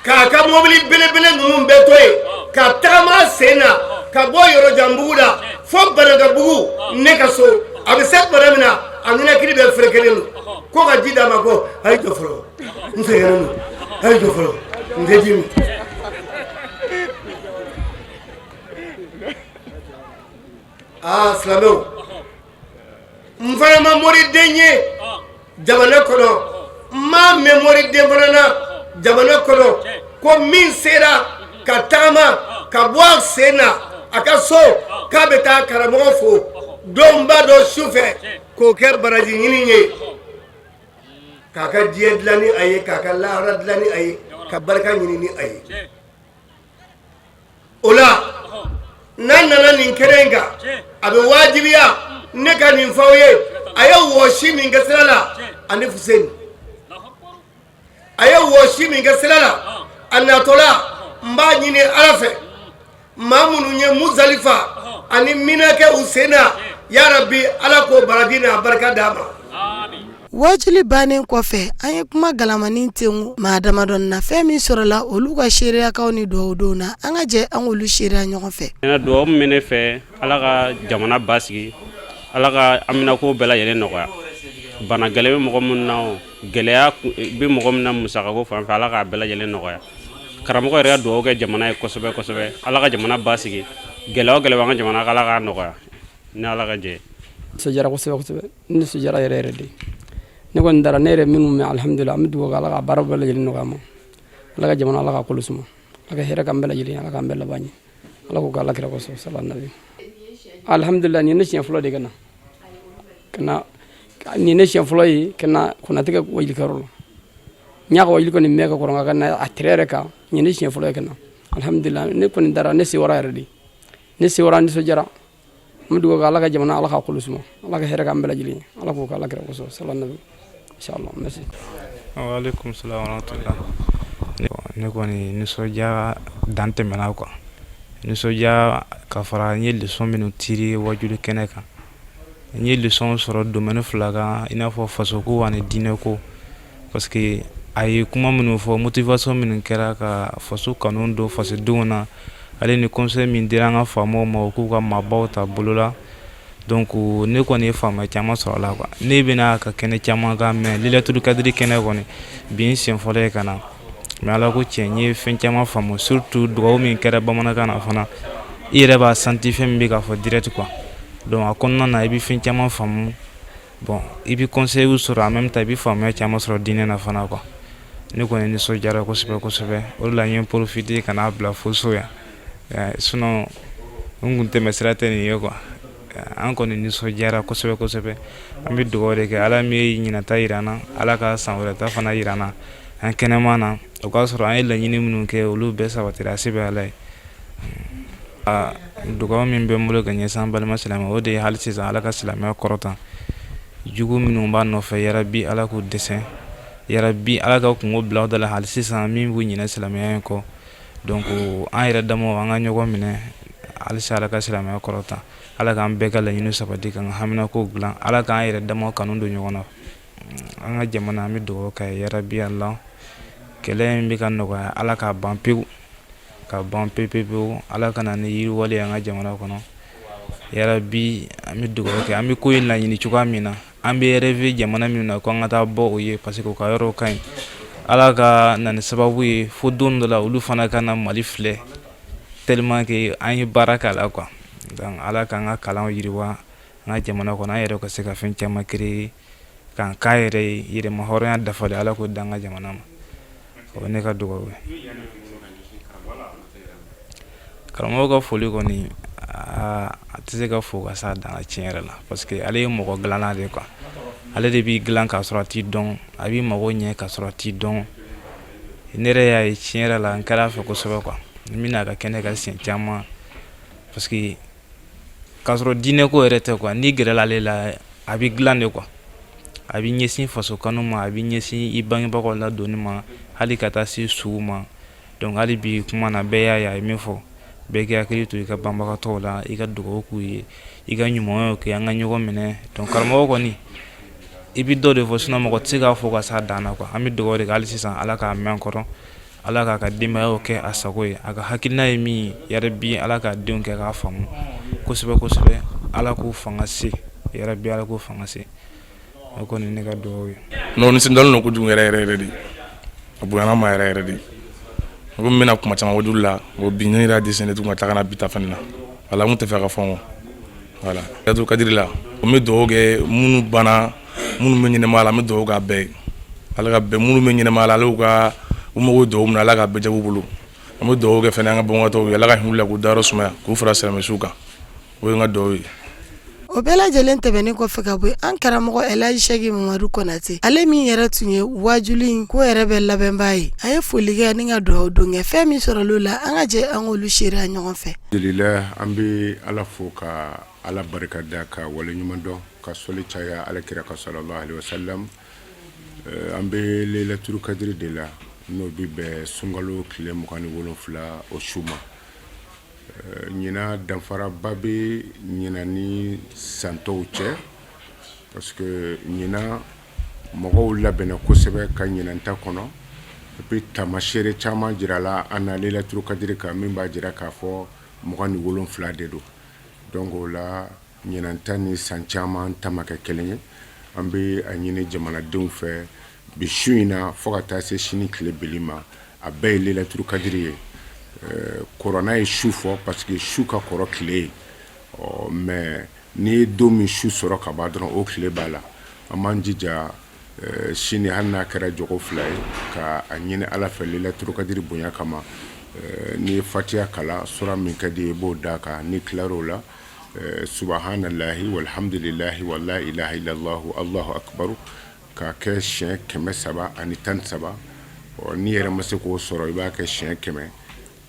k'a ka mobili belebele ninnu bɛɛ to yen ka tagama sen na ka bɔ Yɔrɔjanbugu la fo Banakabugu ne ka so a bɛ se tuma min na a ninakili bɛ ferekelen don ko ka ji d'a ma ko a ye jɔ fɔlɔ n sɛgɛnnen don a ye jɔ fɔlɔ n tɛ ji min silamɛw n fana ma moriden ye jamana kɔnɔ n m'a mɛn moriden fana na jamana kɔnɔ ko min sera ka taama ka bɔ a sen na a ka so k'a bɛ taa karamɔgɔ fo don b'a dɔn su fɛ k'o kɛ baraji ɲini ye k'a ka diɲɛ dilan ni a ye k'a ka lahara dilan ni a ye ka barika ɲini ni a ye o la n'a nana nin kɛnɛ in kan a bɛ wajibiya ne ka nin f'aw ye a ye wɔsi min kɛ sira la ani Fuseni a ye wɔsi min kɛ sira la a natɔla n b'a ɲini Ala fɛ maa minnu ye Muzalifa ani Mina kɛ u sen na ya Rabbi Ala k'o baraji n'a barika d'a ma. Wajili bannen kɔfɛ an ye kuma galamanin tengu maa damadɔni na fɛn min sɔrɔla olu ka seereyakaw ni duwawudenw na an ka jɛ an k'olu seereya ɲɔgɔn fɛ. Duwawu min bɛ ne fɛ Ala ka jamana basigi Ala ka aminako bɛɛ lajɛlen nɔgɔya bana gɛlɛn bɛ mɔgɔ minnu na gɛlɛya bɛ mɔgɔ min na musakako fan fɛ Ala k'a bɛɛ lajɛlen nɔgɔya karamɔgɔ yɛrɛ ka duwawu kɛ jamana ye kosɛbɛ kosɛbɛ Ala ka jamana basigi gɛlɛya o gɛlɛya b'an ka jamana Ala k'a nɔgɔya ni Ala ka jɛ. Sojara kosɛbɛ kosɛbɛ ni sojara yɛrɛ yɛrɛ de ne kɔni dara ne yɛrɛ minnu mɛ alhamdulillah an bɛ dugawu kɛ Ala ka baara bɛɛ lajɛlen nɔgɔya ma Ala ka jamana Ala ka kolo suma Ala ka hɛrɛ k'an bɛɛ lajɛlen Ala k'an bɛɛ laban ɲɛ Ala k'o kɛ Ala kira kosɔn sallallahu nabi alhamdulillah ni ne siɲɛ fɔlɔ de kana ni ne siɲɛ fɔlɔ ye kana Konate ka wajilikɛyɔrɔ la n y'a ka wajili kɔni mɛn ka kɔrɔ nka kana a tɛrɛ yɛrɛ kan ni ne siɲɛ fɔlɔ ye kana alhamdulillah ne kɔni dara ne sewara yɛrɛ de ne sewara nisɔndiyara an bɛ dugawu kɛ Ala ka jamana Ala ka kolo suma Ala ka hɛrɛ k'an bɛɛ lajɛlen Ala k'o kɛ Ala kira kosɔn sallallahu nabi inshallah merci. Wa alaikum salam wa rahmatullah. Ne kɔni nisɔndiya dan tɛmɛna quoi nisɔndiya ka fara n ye leçon minnu tiri wajuli kɛnɛ kan n ye leçon sɔrɔ domaine fila kan i n'a fɔ fasoko ani diinɛko parce que a ye kuma minnu fɔ motivation minnu kɛra ka faso kanu don fasodenw na ale ni conseil min dira an ka faamaw ma u k'u ka maabaw ta bolo la donc ne kɔni ye faama caman sɔrɔ a la quoi ne bɛna ka kɛnɛ caman kan mais Lailatul Kadiri kɛnɛ kɔni bi n siɲɛ fɔlɔ ye ka na mais Ala ko tiɲɛ n ye fɛn caman faamu surtout dugawu min kɛra bamanankan na fana i yɛrɛ b'a senti fɛn min bɛ ka fɔ direct quoi donc a kɔnɔna na i bɛ fɛn caman faamu bon i bɛ conseil sɔrɔ en même temps i bɛ faamuya caman sɔrɔ diinɛ na fana quoi ne kɔni nisɔndiyara kosɛbɛ kosɛbɛ o de la n ye profiter ka n'a bila fo so yan sinon n kun tɛmɛ sira tɛ nin ye quoi an kɔni nisɔndiyara kosɛbɛ kosɛbɛ an bɛ dugawu de kɛ Ala min ye ɲinata yira an na Ala ka san wɛrɛta fana yira an na an kɛnɛma na o k'a sɔrɔ an ye laɲini minnu kɛ olu bɛɛ sabatira a se bɛ Ala ye dugawu min bɛ n bolo ka ɲɛsin an balima silamɛw o de ye hali sisan Ala ka silamɛya kɔrɔtan jugu minnu b'a nɔfɛ yarabi Ala k'u dɛsɛ yarabi Ala ka kungo bila o da la hali sisan min b'u ɲinɛ silamɛya in kɔ donc an yɛrɛ damaw an ka ɲɔgɔn minɛ halisa Ala ka silamɛya kɔrɔtan Ala k'an bɛɛ ka laɲini sabati k'an ka haminako dilan Ala k'an yɛrɛ damaw kanu don ɲɔgɔn na an ka jamana an bɛ dugawu kɛ yarabi Allah kɛlɛ in bɛ ka nɔgɔya Ala k'a ban pewu ka ban pewu Ala kana ni yiriwale an ka jamana kɔnɔ yarabi an bɛ dugawu kɛ an bɛ ko in laɲini cogoya min na an bɛ rêver jamana min na ko an ka taa bɔ o ye parce que u ka yɔrɔ ka ɲi Ala ka na ni sababu ye fo don dɔ la olu fana ka na Mali filɛ tellement que an ye baara k'a la quoi donc Ala k'an ka kalanw yiriwa an ka jamana kɔnɔ an yɛrɛ ka se ka fɛn caman créer k'an k'a yɛrɛ ye yɛrɛma hɔrɔnya dafalen Ala k'o d'an ka jamana ma o ne ka dugawu ye. Karamɔgɔ ka foli kɔni a tɛ se ka fo ka s'a dan na tiɲɛ yɛrɛ la parce que ale ye mɔgɔ dilanna de quoi ale de b'i dilan k'a sɔrɔ a t'i dɔn a b'i mago ɲɛ k'a sɔrɔ a t'i dɔn ne yɛrɛ y'a ye tiɲɛ yɛrɛ la n kɛra a fɛ kosɛbɛ quoi n bɛna ka kɛnɛ ka siɲɛ caman parce que k'a sɔrɔ diinɛko yɛrɛ tɛ quoi n'i gɛrɛla ale la a b'i dilan de quoi a b'i ɲɛsin faso kanu ma a b'i ɲɛsin i bangebagaw ladonni ma hali ka taa se sugu ma donc hali bi kuma na bɛɛ y'a ye a ye min fɔ bɛɛ k'i hakili to i ka banbagatɔw la i ka dugawu k'u ye i ka ɲumanyaw kɛ an ka ɲɔgɔn minɛ donc karamɔgɔ kɔni i bɛ dɔ de fɔ sinon mɔgɔ tɛ se k'a fɔ ka s'a dan na quoi an bɛ dugawu de kɛ hali sisan Ala k'a mɛn an kɔrɔ Ala k'a ka denbayaw kɛ a sago ye a ka hakilina ye min ye yarabi Ala k'a denw kɛ k'a faamu kosɛbɛ kosɛbɛ Ala k'u fanga se yarabi Ala k'u fanga se o kɔni ne ka dugawu ye. Non nisɔndiyalen don kojugu yɛrɛ yɛrɛ de a bonyana ma yɛrɛ yɛrɛ de ko n bɛna kuma caman wajulu la o bi ne yɛrɛ desɛnɛ tuguni ka taga na bi ta fɛnɛ na wala mun tɛ fɛ ka fɔ n kɔ voilà Lailatul Kadiri la o n bɛ dugawu kɛ minnu banna minnu bɛ ɲɛnɛmaya la n bɛ dugawu k'a bɛɛ ye Ala ka bɛn minnu bɛ ɲɛnɛmaya la ale ka u mago dugawu min na Ala ka bɛɛ jago bolo an bɛ dugawu kɛ fɛnɛ an ka bɔnbɔtɔw ye Ala ka hinɛ u la k'u dayɔrɔ sumaya k'u fara silamɛsuw kan o ye n ka dugawu ye. O bɛɛ lajɛlen tɛmɛnen kɔfɛ ka bɔ an karamɔgɔ Elaji Sɛki Mamadu Konate ale min yɛrɛ tun ye wajuli in ko yɛrɛ bɛ labɛnbaa ye a ye foli kɛ ni ka dugawu don kɛ fɛn min sɔrɔl'o la an ka jɛ an k'olu seereya ɲɔgɔn fɛ. Alhamdulillah an bɛ Ala fo ka Ala barikada ka waleɲuman dɔn ka sɔli caya alakira ka sallallahu alaihi wasallam an bɛ Lailatul Kadiri de la n'o bi bɛn sunkalo tile 27 o su ma. Ɲina danfaraba bɛ ɲina ni santɔw cɛ parce que ɲina mɔgɔw labɛnna kosɛbɛ ka ɲinanta kɔnɔ et puis taamasere caman jira la an na Lailatul Kadiri kan min b'a jira k'a fɔ 27 de don donc o la ɲinanta ni san caman ta ma kɛ kelen ye an bɛ a ɲini jamanadenw fɛ bi su in na fo ka taa se sini tile bili ma a bɛɛ ye Lailatul Kadiri ye. Corona ye su fɔ parce que su ka kɔrɔ tile ye mais ni ye don min su sɔrɔ ka ban dɔrɔn o tile b'a la an b'an jija sini hali n'a kɛra jogo 2 ye ka a ɲini Ala fɛ Lailatul Kadiri bonya kama ni ye fatiha kala sura min ka di ye i b'o da kan ni tilar'o la subhanallahi walhamdulillahi wa la ilaha illallah allahu akbar ka kɛ siɲɛ 313 ni yɛrɛ ma se k'o sɔrɔ i b'a kɛ siɲɛ 100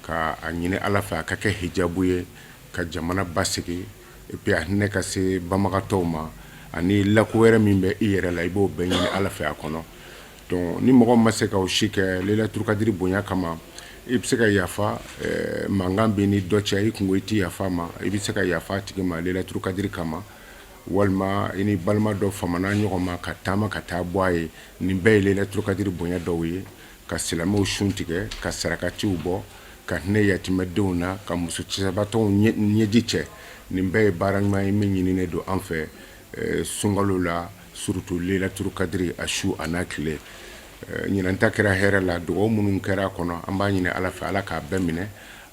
ka a ɲini Ala fɛ a ka kɛ hijabu ye ka jamana basigi et puis a hinɛ ka se banbagatɔw ma ani lako wɛrɛ min bɛ i yɛrɛ la i b'o bɛɛ ɲini Ala fɛ a kɔnɔ donc ni mɔgɔ ma se ka o si kɛ Lailatul Kadiri bonya kama i bɛ se ka yafa mankan bɛ ni dɔ cɛ i kungo i ti yafa ma i bɛ se ka yafa a tigi ma Lailatul Kadiri kama walima i ni balima dɔ famana ɲɔgɔn ma ka taama ka taa bɔ a ye nin bɛɛ ye Lailatul Kadiri bonya dɔw ye ka silamɛw sun tigɛ ka sarakatiw bɔ ka hinɛ yatimɛdenw na ka muso cɛsabatɔw ɲɛji cɛ nin bɛɛ ye baara ɲuman ye min ɲininen don an fɛ sunkalo la surtout Lailatul Kadiri a su a n'a tile ɲinanta kɛra hɛrɛ la dugawu minnu kɛra a kɔnɔ an b'a ɲini Ala fɛ Ala k'a bɛɛ minɛ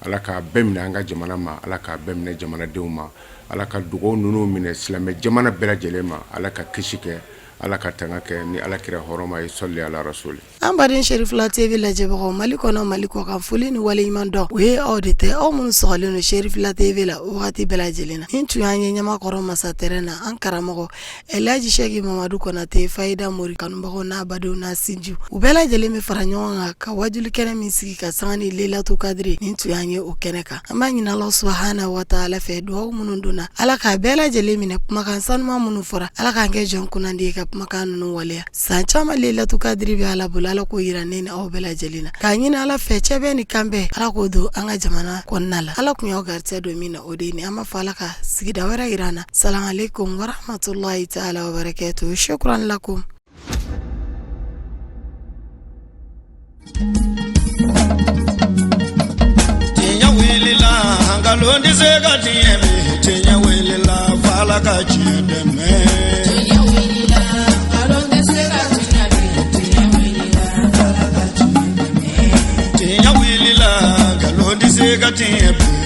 Ala k'a bɛɛ minɛ an ka jamana ma Ala k'a bɛɛ minɛ jamanadenw ma Ala ka dugawu ninnu minɛ silamɛ jamana bɛɛ lajɛlen ma Ala ka kisi kɛ Ala ka tanga kɛ ni Alakira hɔrɔma ye sɔli ala rasuli. An baden Sherifila TV lajɛbagaw Mali kɔnɔ Mali kɔkan foli ni waleɲuman dɔn o ye aw de tɛ aw minnu sɔgɔlen don Sherifila TV la wagati bɛɛ lajɛlen na nin tun y'an ye ɲamakɔrɔ masa tɛrɛn na an karamɔgɔ Elaji Sɛki Mamadu Konate Fayida Mori kanubagaw n'a badenw n'a sinjiw u bɛɛ lajɛlen bɛ fara ɲɔgɔn kan ka wajuli kɛnɛ min sigi ka sanga ni Lailatul Kadiri nin tun y'an ye o kɛnɛ kan an b'a ɲini Ala subahanahu wa taala fɛ dugawu minnu donna Ala k'a bɛɛ lajɛlen minɛ kumakan sanuman minnu fɔra Ala k'an kɛ jɔn kunnandi ye ka kumakan ninnu waleya san caman Lailatul Kadiri bɛ Ala bolo Ala k'o yira ne ni aw bɛɛ lajɛlen na k'a ɲini Ala fɛ cɛ bɛɛ ni kan bɛɛ Ala k'o don an ka jamana kɔnɔna la Ala kun y'aw garisɛgɛ don min na o de ye ni an b'a fɔ Ala ka sigida wɛrɛ yira an na salamu alaikum wa rahmatulahi ta'ala wa barakatuh shukran lakum. Tinya wilila hangalondi sega tieme tinya wilila fala ka chideme tinya wilila hangalondi sega tinya wilila fala ka chideme tinya wilila hangalondi sega tieme